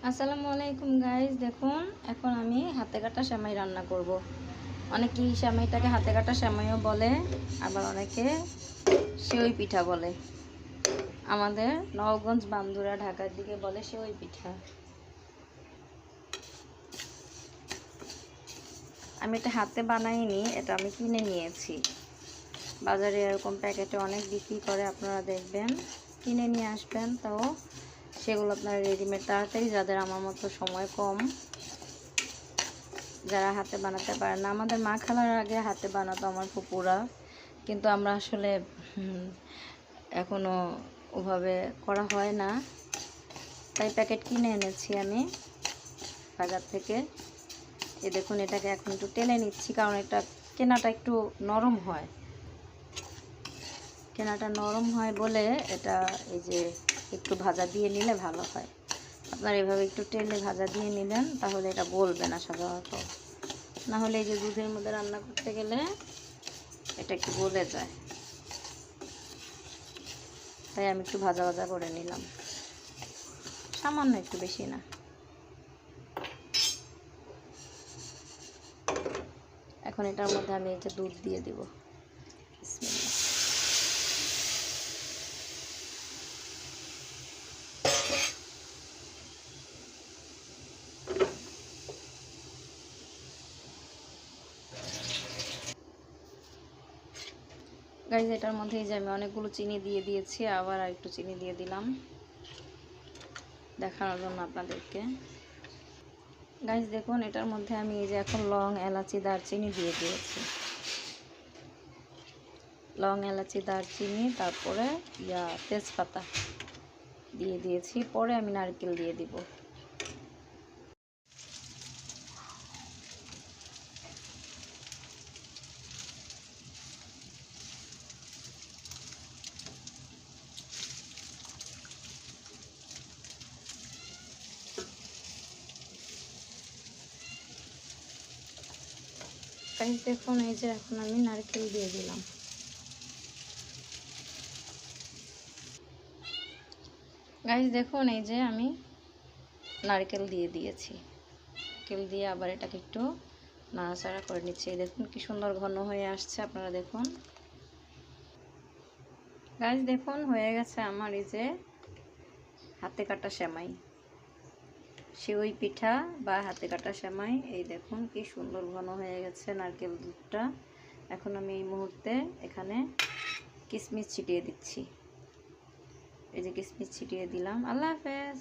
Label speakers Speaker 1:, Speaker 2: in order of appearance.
Speaker 1: আসসালামু আলাইকুম গাইস, দেখুন এখন আমি হাতে কাটা সেমাই রান্না করব। অনেকে এই সেমাইটাকে হাতে কাটা সেমাইও বলে, আবার অনেকে সেওই পিঠা বলে। আমাদের নওগঞ্জ, বান্দুরা, ঢাকার দিকে বলে সেওই পিঠা। আমি এটা হাতে বানাইনি, এটা আমি কিনে নিয়েছি। বাজারে এরকম প্যাকেটে অনেক বিক্রি করে, আপনারা দেখবেন, কিনে নিয়ে আসবেন। তাও সেগুলো আপনারা রেডিমেড, তাড়াতাড়ি, যাদের আমার মতো সময় কম, যারা হাতে বানাতে পারে না। আমাদের মা খালার আগে হাতে বানাতো আমার ফুপুরা, কিন্তু আমরা আসলে এখনও ওভাবে করা হয় না, তাই প্যাকেট কিনে এনেছি আমি বাজার থেকে। এই দেখুন, এটাকে এখন একটু টেলে নিচ্ছি, কারণ এটা কেনাটা একটু নরম হয়। কেনাটা নরম হয় বলে এটা এই যে একটু ভাজা দিয়ে নিলে ভালো হয়। আপনার এভাবে একটু টেলে ভাজা দিয়ে নেবেন, তাহলে এটা গলবে না সাধারণত। না হলে এই যে দুধের মধ্যে রান্না করতে গেলে এটা একটু গলে যায়। তাই আমি একটু ভাজা ভাজা করে নিলাম, সামান্য, একটু বেশি না। এখন এটার মধ্যে আমি এই যে দুধ দিয়ে দিব। গাইজ, এটার মধ্যে এই যে আমি অনেকগুলো চিনি দিয়ে দিয়েছি, আবার আর একটু চিনি দিয়ে দিলাম দেখানোর জন্য আপনাদেরকে। গাইজ দেখুন, এটার মধ্যে আমি এই যে এখন লং, এলাচি, দারচিনি দিয়ে দিয়েছি। লং, এলাচি, দারচিনি, তারপরে তেজপাতা দিয়ে দিয়েছি। পরে আমি নারকেল দিয়ে দিব। গাইজ দেখুন, এই যে এখন আমি নারকেল দিয়ে দিলাম। গাইজ দেখুন, এই যে আমি নারকেল দিয়ে দিয়েছি। নারকেল দিয়ে আবার এটাকে একটু নাড়াচাড়া করে নিচ্ছি। দেখুন কি সুন্দর ঘন হয়ে আসছে, আপনারা দেখুন। গাইজ দেখুন, হয়ে গেছে আমার এই যে হাতে কাটা সেমাই, সেওই পিঠা বা হাতে কাটা সেমাই। এই দেখুন কি সুন্দর ঘন হয়ে গেছে নারকেল দুধটা। এখন আমি এই মুহূর্তে এখানে কিশমিশ ছিটিয়ে দিচ্ছি। এই যে কিশমিশ ছিটিয়ে দিলাম। আল্লাহ হাফেজ।